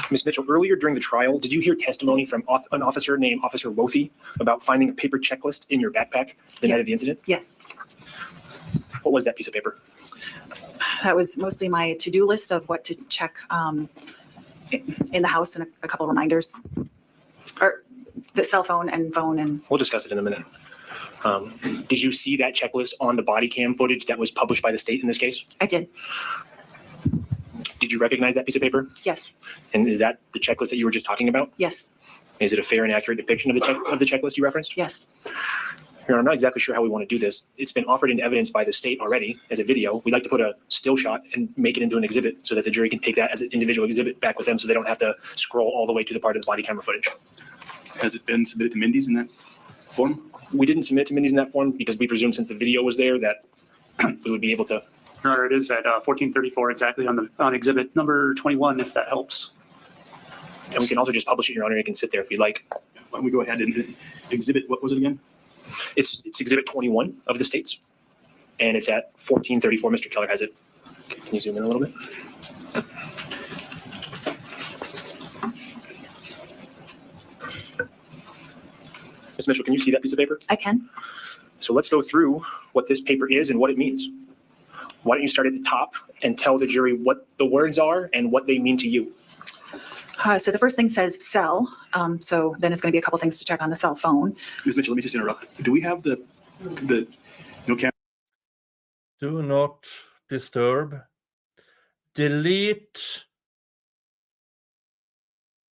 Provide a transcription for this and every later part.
Ms. Mitchell, earlier during the trial, did you hear testimony from an officer named Officer Wothy about finding a paper checklist in your backpack the night of the incident? Yes. What was that piece of paper? That was mostly my to-do list of what to check in the house, and a couple of reminders, or the cell phone and phone. And we'll discuss it in a minute. Did you see that checklist on the body cam footage that was published by the state in this case? I did. Did you recognize that piece of paper? Yes. And is that the checklist that you were just talking about? Yes. Is it a fair and accurate depiction of the checklist you referenced? Yes. Your Honor, I'm not exactly sure how we want to do this. It's been offered in evidence by the state already as a video. We'd like to put a still shot and make it into an exhibit so that the jury can take that as an individual exhibit back with them, so they don't have to scroll all the way to the part of the body camera footage. Has it been submitted to Mindy's in that form? We didn't submit it to Mindy's in that form because we presume since the video was there that we would be able to. Your Honor, it is at 1434 exactly on exhibit number 21, if that helps. And we can also just publish it, Your Honor. It can sit there if you'd like. Why don't we go ahead and exhibit, what was it again? It's exhibit 21 of the states, and it's at 1434. Mr. Keller has it. Can you zoom in a little bit? Ms. Mitchell, can you see that piece of paper? I can. So let's go through what this paper is and what it means. Why don't you start at the top and tell the jury what the words are and what they mean to you? So the first thing says cell. So then it's going to be a couple things to check on the cell phone. Ms. Mitchell, let me just interrupt. Do we have the camera? Do not disturb. Delete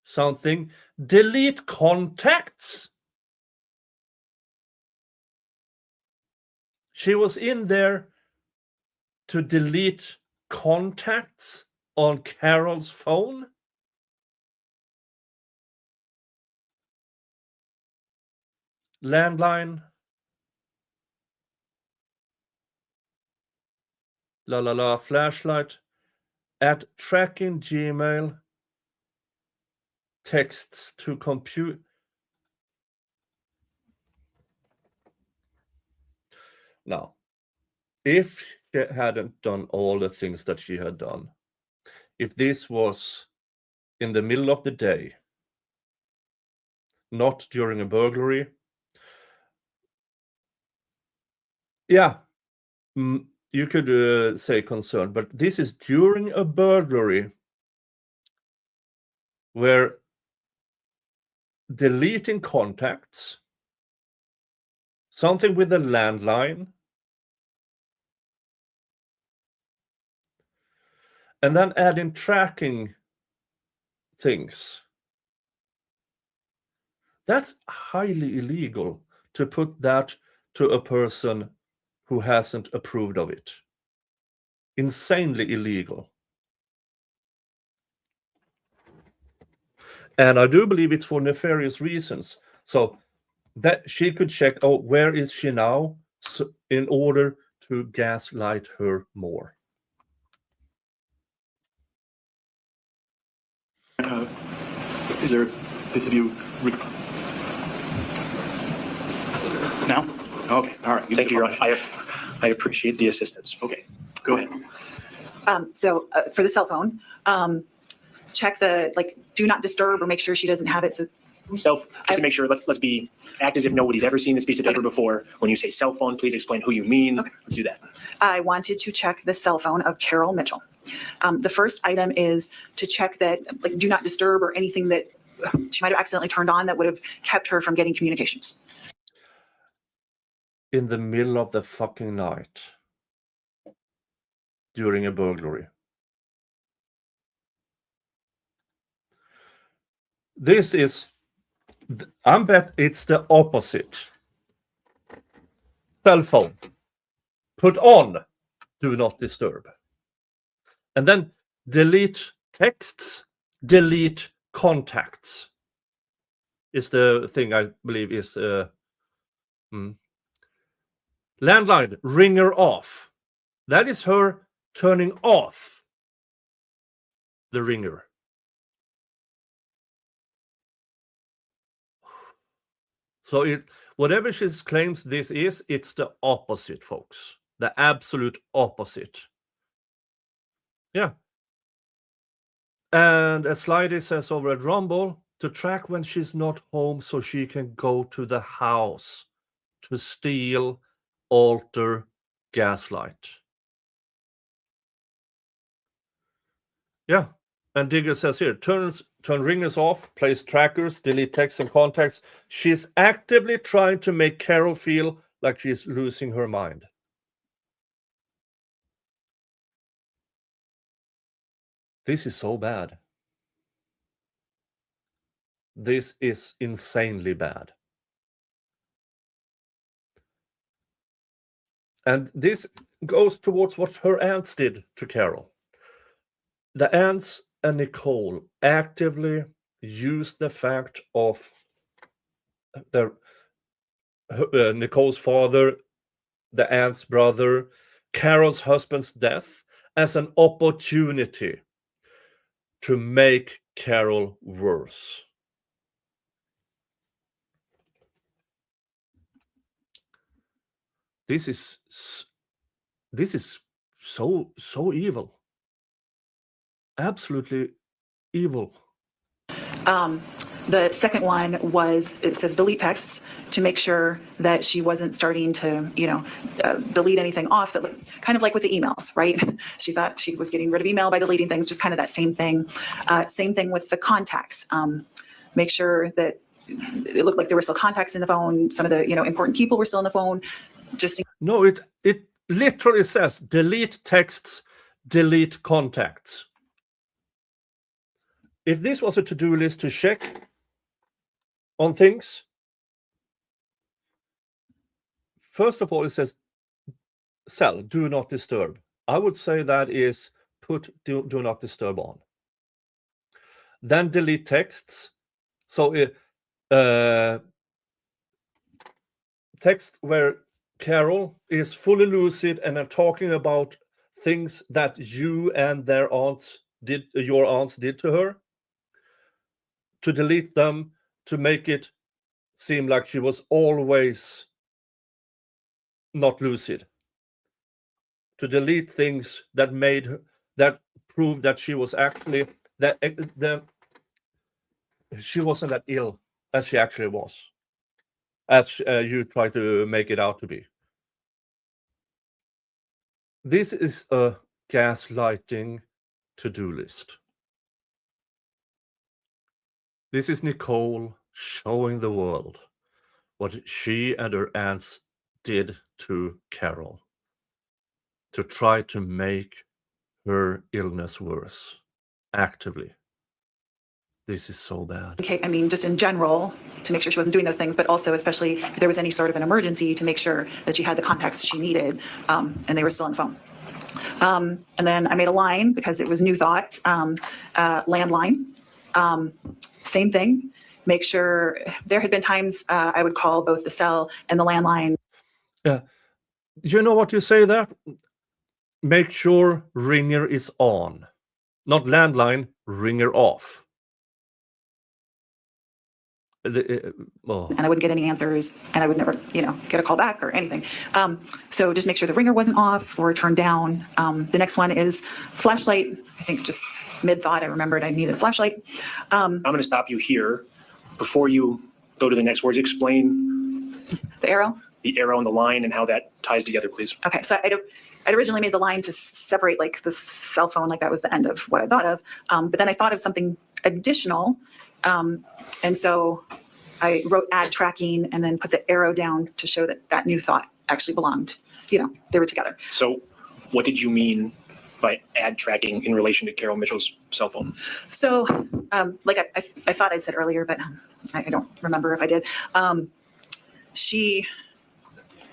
something. Delete contacts. She was in there to delete contacts on Carol's phone. Landline. Flashlight. At tracking Gmail. Texts to compute. Now, if she hadn't done all the things that she had done, if this was in the middle of the day, not during a burglary, yeah, you could say concern, but this is during a burglary where deleting contacts, something with a landline, and then adding tracking things. That's highly illegal to put that to a person who hasn't approved of it. Insanely illegal. And I do believe it's for nefarious reasons. So that she could check, oh, where is she now? So in order to gaslight her more. Is there, have you, now? Okay, all right. Thank you, Your Honor. I appreciate the assistance. Okay, go ahead. So for the cell phone, check the do not disturb or make sure she doesn't have it. So Just to make sure, let's act as if nobody's ever seen this piece of paper before. When you say cell phone, please explain who you mean. Okay. Let's do that. I wanted to check the cell phone of Carol Mitchell. The first item is to check that do not disturb or anything that she might have accidentally turned on that would have kept her from getting communications. In the middle of the fucking night during a burglary. This is, I bet it's the opposite. Cell phone. Put on, do not disturb. And then delete texts, delete contacts. Is the thing I believe is landline, ringer off. That is her turning off the ringer. So whatever she claims this is, it's the opposite, folks. The absolute opposite. Yeah. And as Slidey says over at Rumble, to track when she's not home so she can go to the house to steal, alter, gaslight. Yeah. And Digger says here, turn ringers off, place trackers, delete texts and contacts. She's actively trying to make Carol feel like she's losing her mind. This is so bad. This is insanely bad. And this goes towards what her aunts did to Carol. The aunts and Nicole actively used the fact of Nicole's father, the aunt's brother, Carol's husband's death as an opportunity to make Carol worse. This is so evil. Absolutely evil. The second one was, it says delete texts to make sure that she wasn't starting to, delete anything off, that kind of like with the emails, right? She thought she was getting rid of email by deleting things, just kind of that same thing. Same thing with the contacts. Make sure that it looked like there were still contacts in the phone. Some of the, important people were still in the phone. No, it literally says delete texts, delete contacts. If this was a to-do list to check on things, first of all, it says cell, do not disturb. I would say that is put do not disturb on. Then delete texts. So text where Carol is fully lucid and are talking about things that you and your aunts did to her. To delete them, to make it seem like she was always not lucid. To delete things that proved that she was actually she wasn't that ill as she actually was, as you try to make it out to be. This is a gaslighting to-do list. This is Nicole showing the world what she and her aunts did to Carol to try to make her illness worse, actively. This is so bad. Okay, I mean, just in general, to make sure she wasn't doing those things, but also especially if there was any sort of an emergency, to make sure that she had the contacts she needed, and they were still on the phone. And then I made a line because it was New Thought, landline. Same thing. Make sure there had been times I would call both the cell and the landline. Yeah. You know what you say there? Make sure ringer is on. Not landline, ringer off. And I wouldn't get any answers, and I would never, get a call back or anything. So just make sure the ringer wasn't off or turned down. The next one is flashlight. I think just mid-thought, I remembered I needed a flashlight. I'm going to stop you here. Before you go to the next words, explain The arrow. the arrow and the line and how that ties together, please. Okay, so I'd originally made the line to separate like the cell phone, like that was the end of what I thought of. But then I thought of something additional. And so I wrote add tracking and then put the arrow down to show that New Thought actually belonged, they were together. So what did you mean by add tracking in relation to Carol Mitchell's cell phone? So like I thought I'd said earlier, but I don't remember if I did.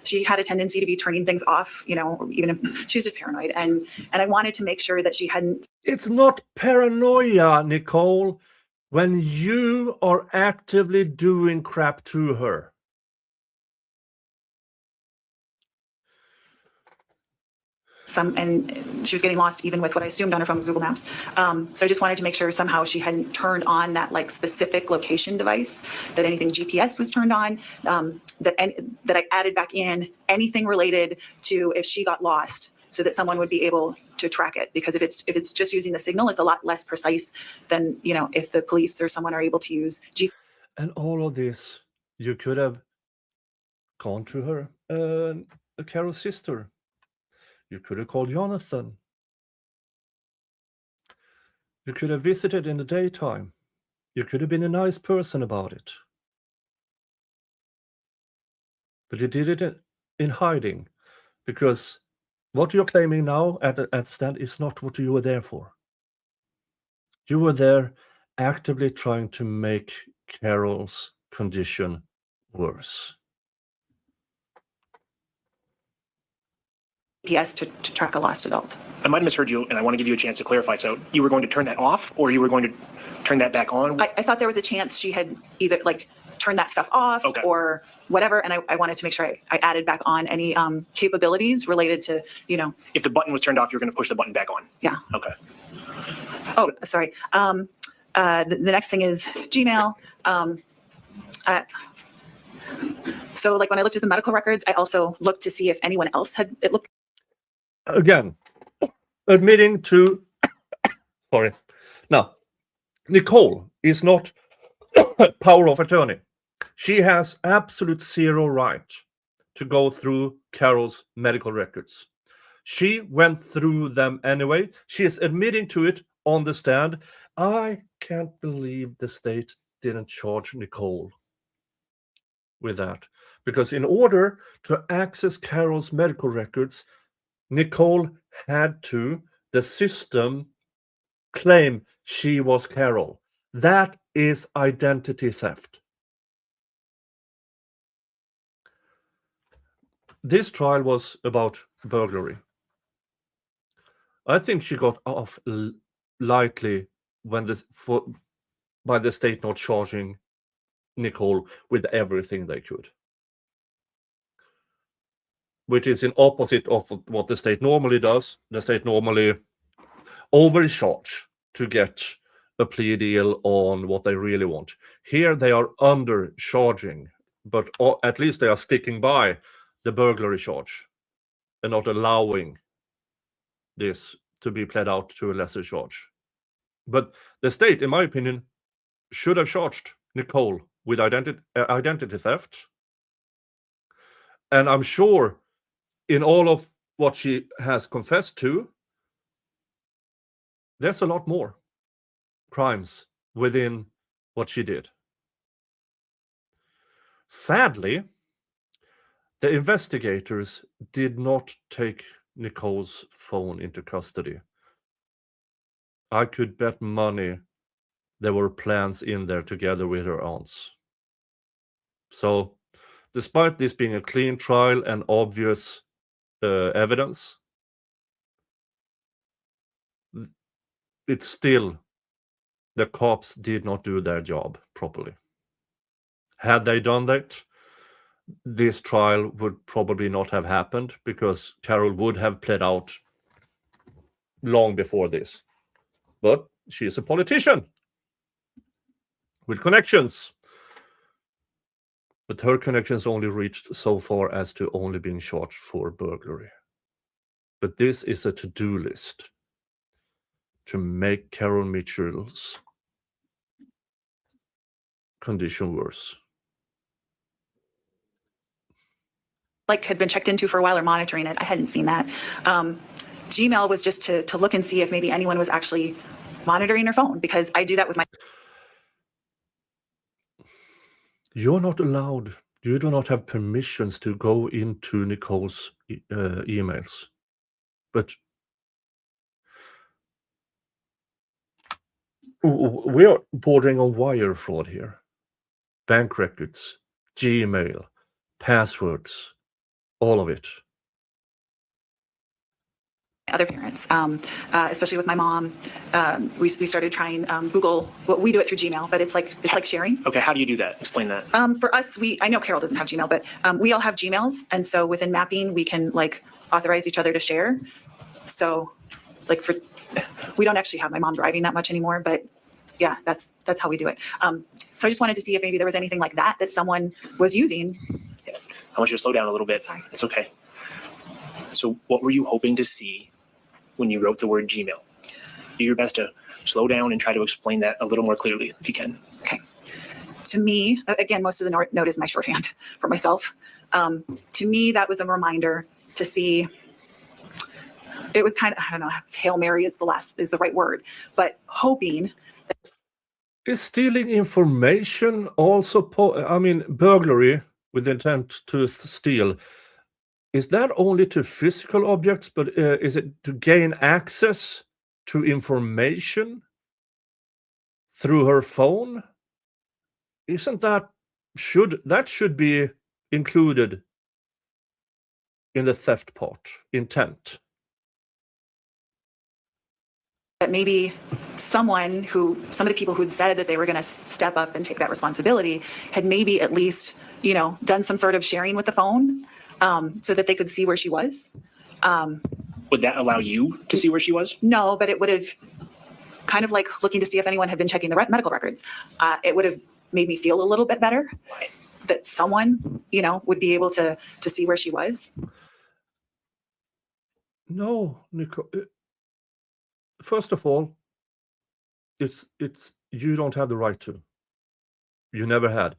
She had a tendency to be turning things off, even if she was just paranoid. And I wanted to make sure that she hadn't. It's not paranoia, Nicole, when you are actively doing crap to her. And she was getting lost even with what I assumed on her phone was Google Maps. So I just wanted to make sure somehow she hadn't turned on that like specific location device, that anything GPS was turned on, that I added back in anything related to if she got lost, so that someone would be able to track it. Because if it's just using the signal, it's a lot less precise than, you know, if the police or someone are able to use And all of this, you could have gone to her, Carol's sister. You could have called Jonathan. You could have visited in the daytime. You could have been a nice person about it. But you did it in hiding, because what you're claiming now at stand is not what you were there for. You were there actively trying to make Carol's condition worse. GPS to track a lost adult. I might have misheard you, and I want to give you a chance to clarify. So you were going to turn that off, or you were going to turn that back on? I thought there was a chance she had either like turned that stuff off Okay. or whatever, and I wanted to make sure I added back on any capabilities related to, you know. If the button was turned off, you're going to push the button back on? Yeah. Okay. Oh, sorry. The next thing is Gmail. So like when I looked at the medical records, I also looked to see if anyone else had it looked. Again, admitting to, sorry. Now, Nicole is not power of attorney. She has absolute zero right to go through Carol's medical records. She went through them anyway. She is admitting to it on the stand. I can't believe the state didn't charge Nicole with that. Because in order to access Carol's medical records, Nicole had to, the system, claim she was Carol. That is identity theft. This trial was about burglary. I think she got off lightly when by the state not charging Nicole with everything they could, which is in opposite of what the state normally does. The state normally overcharge to get a plea deal on what they really want. Here they are undercharging, but at least they are sticking by the burglary charge and not allowing this to be pled out to a lesser charge. But the state, in my opinion, should have charged Nicole with identity theft. And I'm sure in all of what she has confessed to, there's a lot more crimes within what she did. Sadly, the investigators did not take Nicole's phone into custody. I could bet money there were plans in there together with her aunts. So, despite this being a clean trial and obvious evidence, it's still, the cops did not do their job properly. Had they done that, this trial would probably not have happened, because Carol would have pled out long before this. But she is a politician with connections. But her connections only reached so far as to only being charged for burglary. But this is a to-do list to make Carol Mitchell's condition worse. Like had been checked into for a while or monitoring it. I hadn't seen that. Gmail was just to look and see if maybe anyone was actually monitoring her phone, because I do that with my. You're not allowed. You do not have permissions to go into Nicole's emails. But we are bordering on wire fraud here. Bank records, Gmail, passwords, all of it. Other parents, especially with my mom, we started trying Google. Well, we do it through Gmail, but it's like sharing. Okay, how do you do that? Explain that. For us, I know Carol doesn't have Gmail, but we all have Gmails, and so within mapping, we can like authorize each other to share. So, like we don't actually have my mom driving that much anymore, but yeah, that's how we do it. So I just wanted to see if maybe there was anything like that someone was using. I want you to slow down a little bit. Sorry. It's okay. So what were you hoping to see when you wrote the word Gmail? Do your best to slow down and try to explain that a little more clearly if you can. Okay. To me, again, most of the note is my shorthand for myself. To me, that was a reminder to see. It was kind of, I don't know, Hail Mary is the right word, but hoping. Is stealing information also, burglary with the intent to steal, is that only to physical objects, but is it to gain access to information through her phone? Isn't that, should be included in the theft part, intent? That maybe some of the people who'd said that they were going to step up and take that responsibility had maybe at least, done some sort of sharing with the phone so that they could see where she was. Would that allow you to see where she was? No, but it would have kind of like looking to see if anyone had been checking the medical records. It would have made me feel a little bit better that someone, would be able to see where she was. No, Nicole. First of all, it's you don't have the right to. You never had.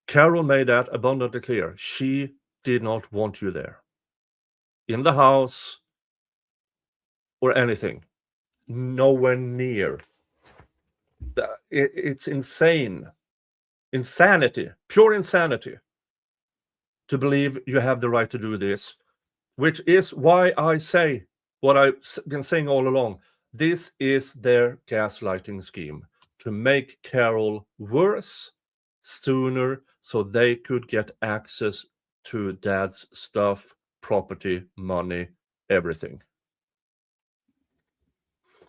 Carol made that abundantly clear. She did not want you there, in the house or anything. Nowhere near. It's insanity, pure insanity, to believe you have the right to do this, which is why I say what I've been saying all along. This is their gaslighting scheme to make Carol worse sooner so they could get access to Dad's stuff, property, money, everything.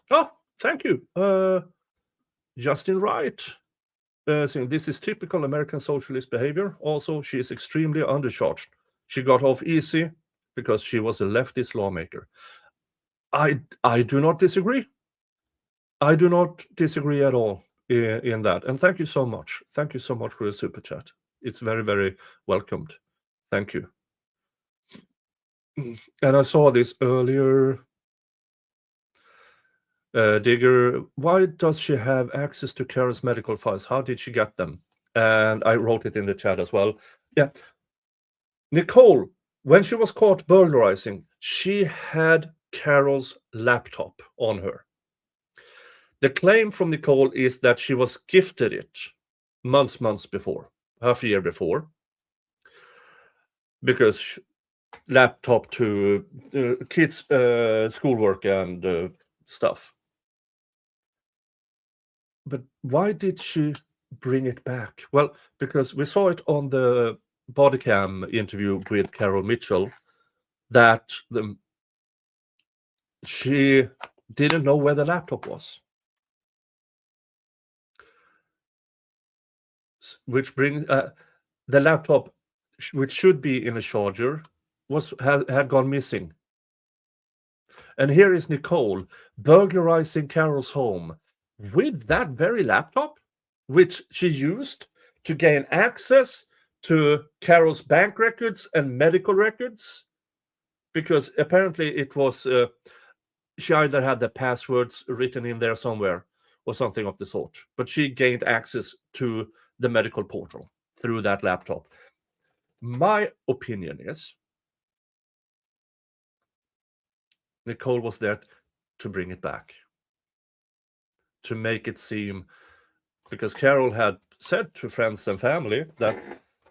Oh, thank you. Justin Wright saying this is typical American socialist behavior. Also, she is extremely undercharged. She got off easy because she was a leftist lawmaker. I do not disagree. I do not disagree at all in that. And thank you so much. Thank you so much for the super chat. It's very, very welcomed. Thank you. And I saw this earlier. Digger, why does she have access to Carol's medical files? How did she get them? And I wrote it in the chat as well. Yeah. Nicole, when she was caught burglarizing, she had Carol's laptop on her. The claim from Nicole is that she was gifted it months before, half a year before, because laptop to kids' schoolwork and stuff. But why did she bring it back? Well, because we saw it on the body cam interview with Nicole Mitchell that she didn't know where the laptop was. Which brings the laptop, which should be in a charger, had gone missing. And here is Nicole burglarizing Carol's home with that very laptop, which she used to gain access to Carol's bank records and medical records, because apparently it was she either had the passwords written in there somewhere or something of the sort, but she gained access to the medical portal through that laptop. My opinion is Nicole was there to bring it back, to make it seem, because Carol had said to friends and family that,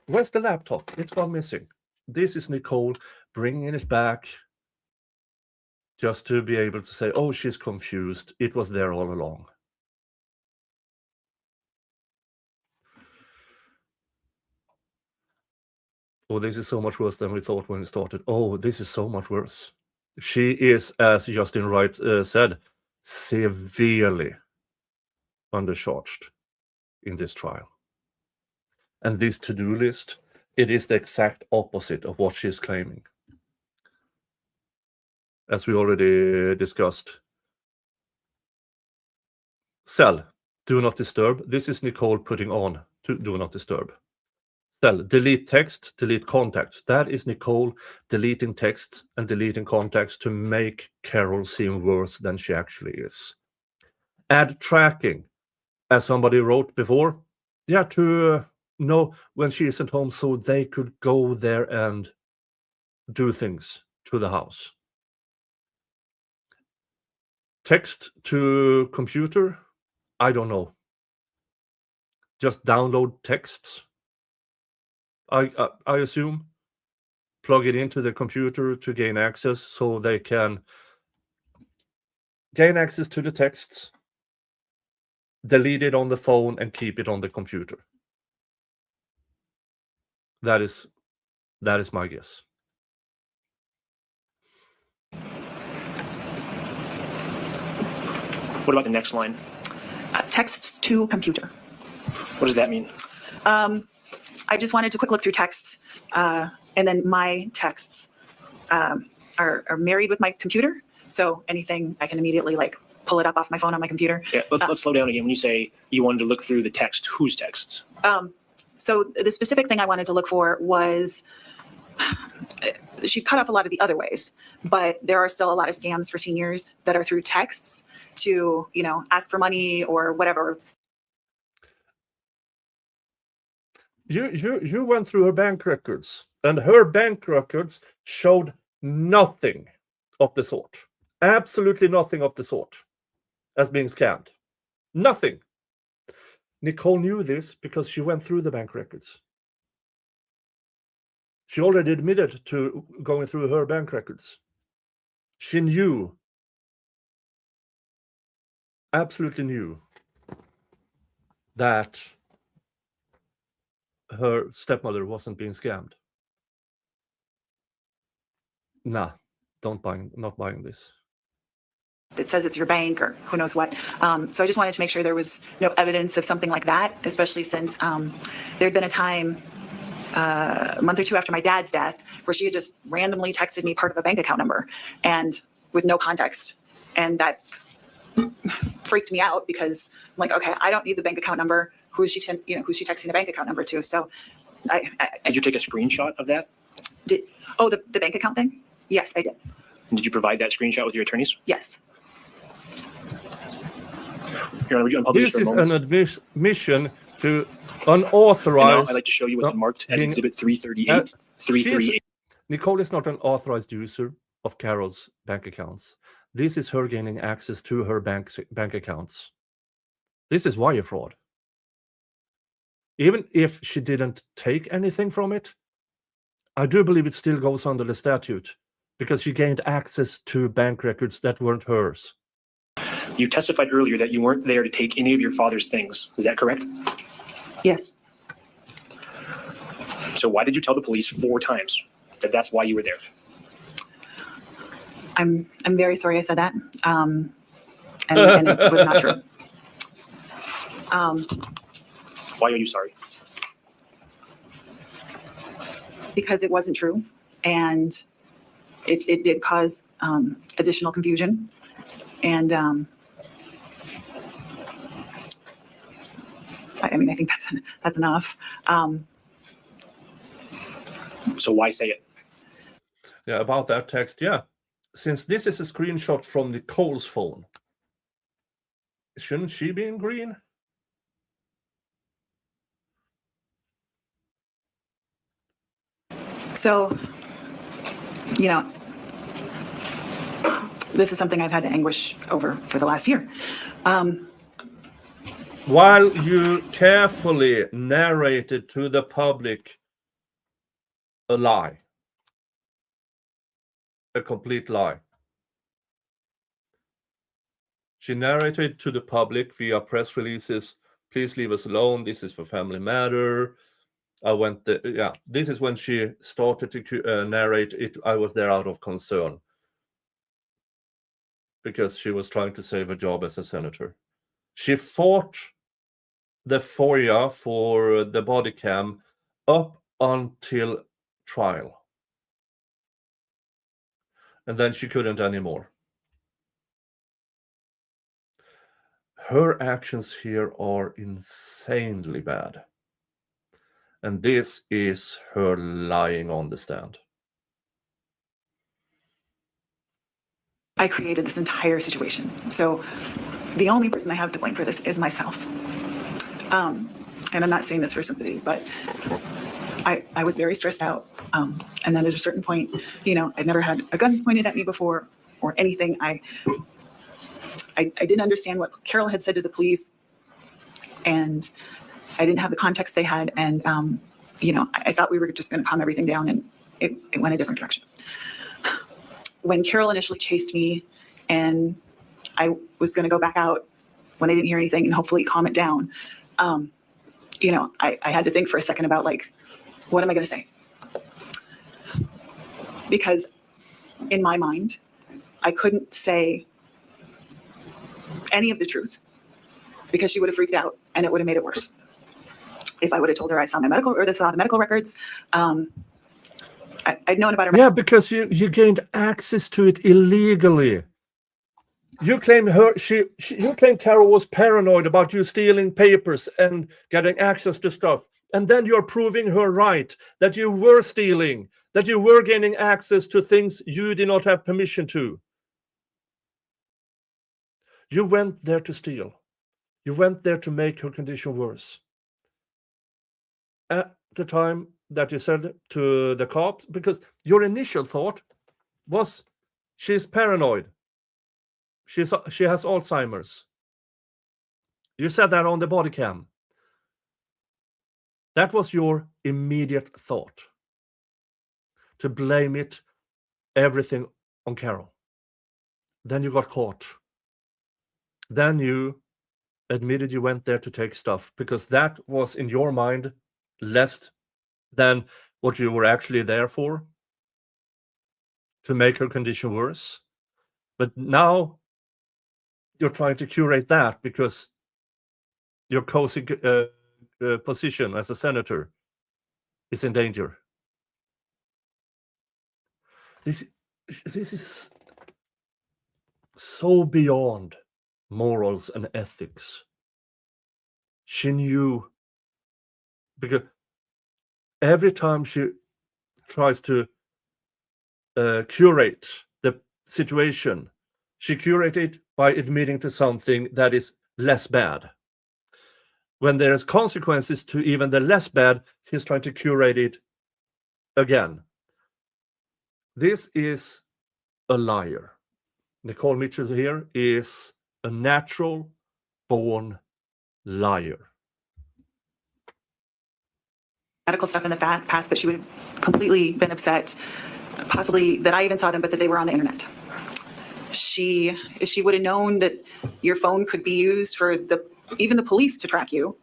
where's the laptop? It's gone missing. This is Nicole bringing it back just to be able to say, oh, she's confused. It was there all along. Oh, this is so much worse than we thought when it started. Oh, this is so much worse. She is, as Justin Wright said, severely undercharged in this trial. And this to-do list, it is the exact opposite of what she is claiming. As we already discussed. Cell, do not disturb. This is Nicole putting on to do not disturb. Cell, delete text, delete contacts. That is Nicole deleting text and deleting contacts to make Carol seem worse than she actually is. Add tracking, as somebody wrote before. Yeah, to know when she isn't home so they could go there and do things to the house. Text to computer, I don't know. Just download texts. I assume. Plug it into the computer to gain access so they can gain access to the texts, delete it on the phone, and keep it on the computer. That is my guess. What about the next line? Text to computer. What does that mean? I just wanted to quick look through texts, and then my texts are married with my computer. So anything I can immediately like pull it up off my phone on my computer. Yeah, let's slow down again. When you say you wanted to look through the text, whose texts? So the specific thing I wanted to look for was she cut off a lot of the other ways, but there are still a lot of scams for seniors that are through texts to, ask for money or whatever. You went through her bank records, and her bank records showed nothing of the sort. Absolutely nothing of the sort as being scammed. Nothing. Nicole knew this because she went through the bank records. She already admitted to going through her bank records. She knew, absolutely knew, that her stepmother wasn't being scammed. Nah, not buying this. It says it's your bank or who knows what. So I just wanted to make sure there was no evidence of something like that, especially since there had been a time a month or two after my dad's death where she had just randomly texted me part of a bank account number and with no context. And that freaked me out because I'm like, okay, I don't need the bank account number. Who's she texting the bank account number to? So Did you take a screenshot of that? The bank account thing? Yes, I did. And did you provide that screenshot with your attorneys? Yes. Your Honor, would you unpublish This for a is moment? an admission to And now unauthorized. I'd like to show you what's been marked as being- Exhibit 338. 338. Nicole is not an authorized user of Carol's bank accounts. This is her gaining access to her bank accounts. This is wire fraud. Even if she didn't take anything from it, I do believe it still goes under the statute because she gained access to bank records that weren't hers. You testified earlier that you weren't there to take any of your father's things. Is that correct? Yes. So why did you tell the police 4 times that that's why you were there? I'm very sorry I said that. And it was not true. Why are you sorry? Because it wasn't true. And it did cause additional confusion. And I mean, I think that's enough. So why say it? Yeah, about that text, yeah. Since this is a screenshot from Nicole's phone, shouldn't she be in green? So, this is something I've had to anguish over for the last year. While you carefully narrated to the public a lie, a complete lie. She narrated to the public via press releases, please leave us alone, this is for family matter. This is when she started to narrate it. I was there out of concern because she was trying to save a job as a senator. She fought the FOIA for the body cam up until trial. And then she couldn't anymore. Her actions here are insanely bad. And this is her lying on the stand. I created this entire situation. So the only person I have to blame for this is myself. And I'm not saying this for sympathy, but I was very stressed out. And then at a certain point, you know, I'd never had a gun pointed at me before or anything. I didn't understand what Carol had said to the police, and I didn't have the context they had. And, you know, I thought we were just going to calm everything down, and it went a different direction. When Carol initially chased me and I was going to go back out when I didn't hear anything and hopefully calm it down, you know, I had to think for a second about, like, what am I going to say? Because in my mind, I couldn't say any of the truth because she would have freaked out and it would have made it worse. If I would have told her I saw the medical records, I'd known about her. Yeah, because you gained access to it illegally. You claim you claim Carol was paranoid about you stealing papers and getting access to stuff. And then you're proving her right, that you were stealing, that you were gaining access to things you did not have permission to. You went there to steal. You went there to make her condition worse. At the time that you said to the cops, because your initial thought was she's paranoid. She has Alzheimer's. You said that on the body cam. That was your immediate thought. To blame everything on Carol. Then you got caught. Then you admitted you went there to take stuff because that was in your mind less than what you were actually there for, to make her condition worse. But now you're trying to curate that because your cozy position as a senator is in danger. This is so beyond morals and ethics. She knew, because every time she tries to curate the situation, she curates it by admitting to something that is less bad. When there's consequences to even the less bad, she's trying to curate it again. This is a liar. Nicole Mitchell here is a natural-born liar. Medical stuff in the past, but she would have completely been upset, possibly that I even saw them, but that they were on the internet. If she would have known that your phone could be used for even the police to track you,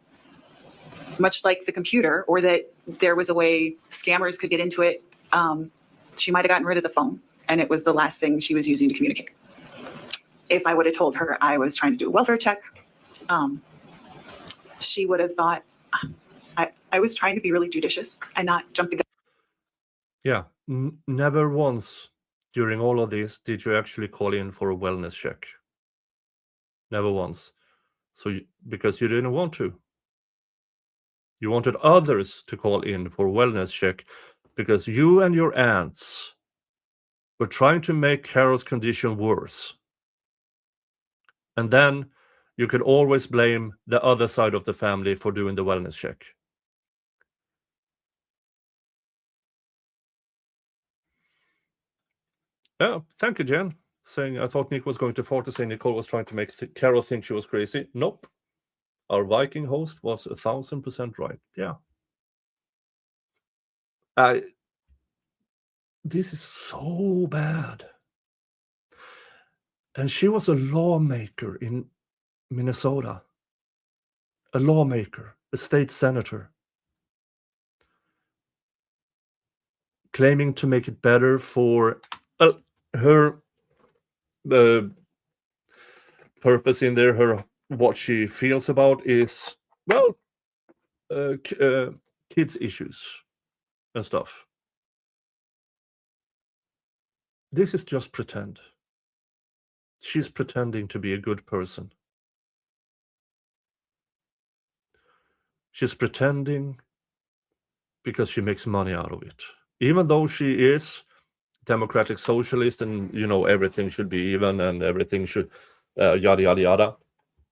much like the computer, or that there was a way scammers could get into it, she might have gotten rid of the phone, and it was the last thing she was using to communicate. If I would have told her I was trying to do a welfare check, she would have thought I was trying to be really judicious and not jump the gun. Yeah, never once during all of this did you actually call in for a wellness check. Never once. So because you didn't want to. You wanted others to call in for a wellness check because you and your aunts were trying to make Carol's condition worse. And then you could always blame the other side of the family for doing the wellness check. Yeah, thank you, Jen. Saying I thought Nick was going to fart to say Nicole was trying to make Carol think she was crazy. Nope. Our Viking host was 1,000% right. Yeah. This is so bad. And she was a lawmaker in Minnesota. A lawmaker, a state senator. Claiming to make it better for her purpose in there, what she feels about is, well, kids' issues and stuff. This is just pretend. She's pretending to be a good person. She's pretending because she makes money out of it. Even though she is democratic socialist and, you know, everything should be even and everything should yada, yada, yada.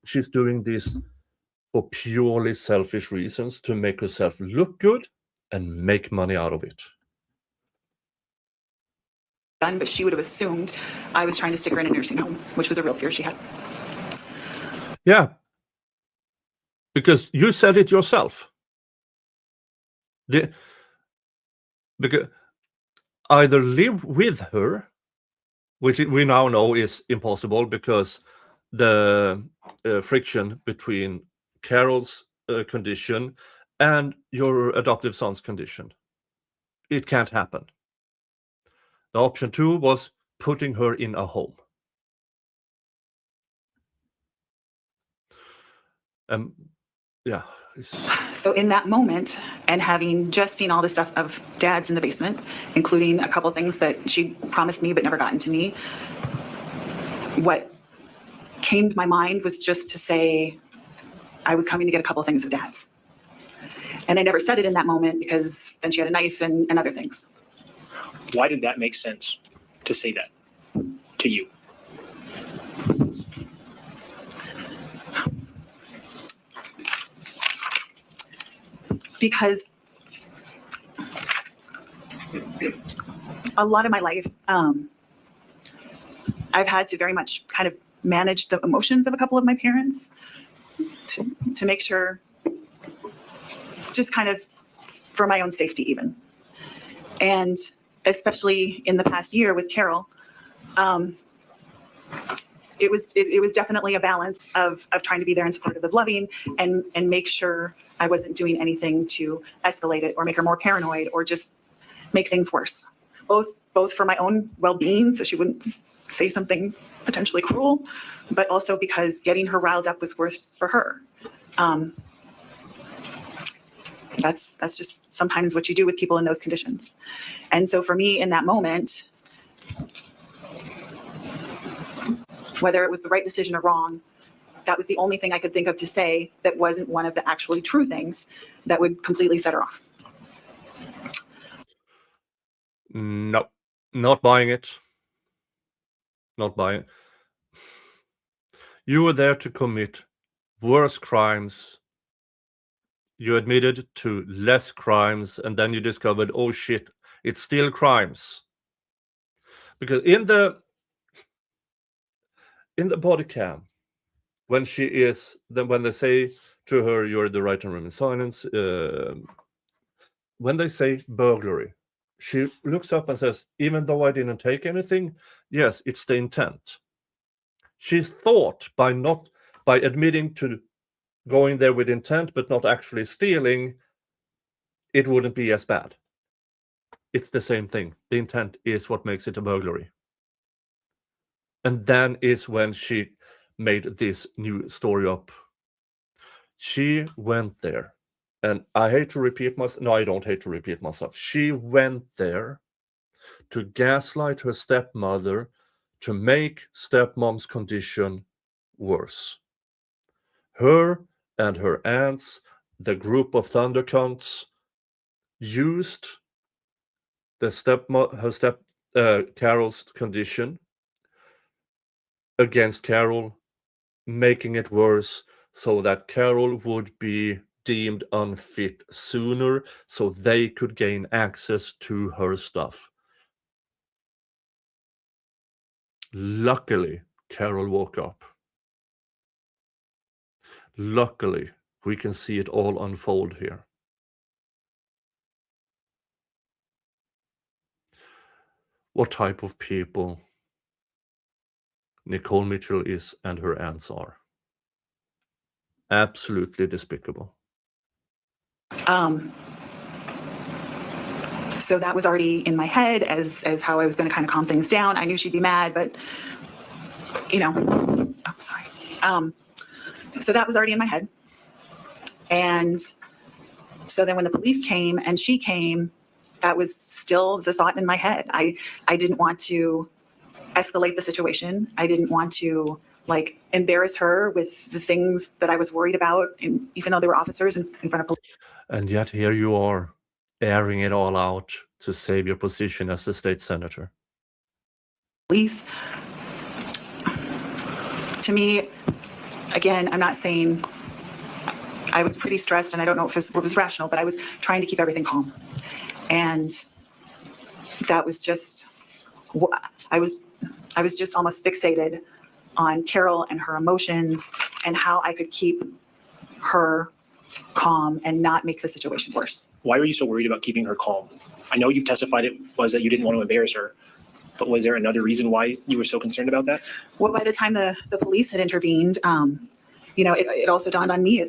She's doing this for purely selfish reasons to make herself look good and make money out of it. Done, but she would have assumed I was trying to stick her in a nursing home, which was a real fear she had. Yeah. Because you said it yourself. Because either live with her, which we now know is impossible because the friction between Carol's condition and your adoptive son's condition. It can't happen. The option 2 was putting her in a home. Yeah. So in that moment, and having just seen all the stuff of Dad's in the basement, including a couple things that she promised me but never gotten to me, what came to my mind was just to say I was coming to get a couple things of Dad's. And I never said it in that moment because then she had a knife and other things. Why did that make sense to say that to you? Because a lot of my life, I've had to very much kind of manage the emotions of a couple of my parents to make sure, just kind of for my own safety even. And especially in the past year with Carol, it was definitely a balance of trying to be there and supportive of loving and make sure I wasn't doing anything to escalate it or make her more paranoid or just make things worse. Both for my own well-being, so she wouldn't say something potentially cruel, but also because getting her riled up was worse for her. That's just sometimes what you do with people in those conditions. And so for me in that moment, whether it was the right decision or wrong, that was the only thing I could think of to say that wasn't one of the actually true things that would completely set her off. No, not buying it. Not buying it. You were there to commit worse crimes. You admitted to less crimes, and then you discovered, oh shit, it's still crimes. Because in the body cam, when they say to her, you're the right to remain silent, when they say burglary, she looks up and says, even though I didn't take anything, yes, it's the intent. She thought by admitting to going there with intent but not actually stealing, it wouldn't be as bad. It's the same thing. The intent is what makes it a burglary. And then is when she made this new story up. She went there, and I hate to repeat myself. No, I don't hate to repeat myself. She went there to gaslight her stepmother to make stepmom's condition worse. Her and her aunts, the group of thundercunts, used Carol's condition against Carol, making it worse so that Carol would be deemed unfit sooner so they could gain access to her stuff. Luckily, Carol woke up. Luckily, we can see it all unfold here. What type of people Nicole Mitchell is and her aunts are. Absolutely despicable. So that was already in my head as how I was going to kind of calm things down. I knew she'd be mad, but sorry. So that was already in my head. And so then when the police came and she came, that was still the thought in my head. I didn't want to escalate the situation. I didn't want to embarrass her with the things that I was worried about, even though there were officers in front of police. And yet here you are, airing it all out to save your position as the state senator? Police. To me, again, I'm not saying I was pretty stressed, and I don't know if it was rational, but I was trying to keep everything calm. And that was just, I was just almost fixated on Carol and her emotions and how I could keep her calm and not make the situation worse. Why were you so worried about keeping her calm? I know you've testified it was that you didn't want to embarrass her, but was there another reason why you were so concerned about that? Well, by the time the police had intervened, it also dawned on me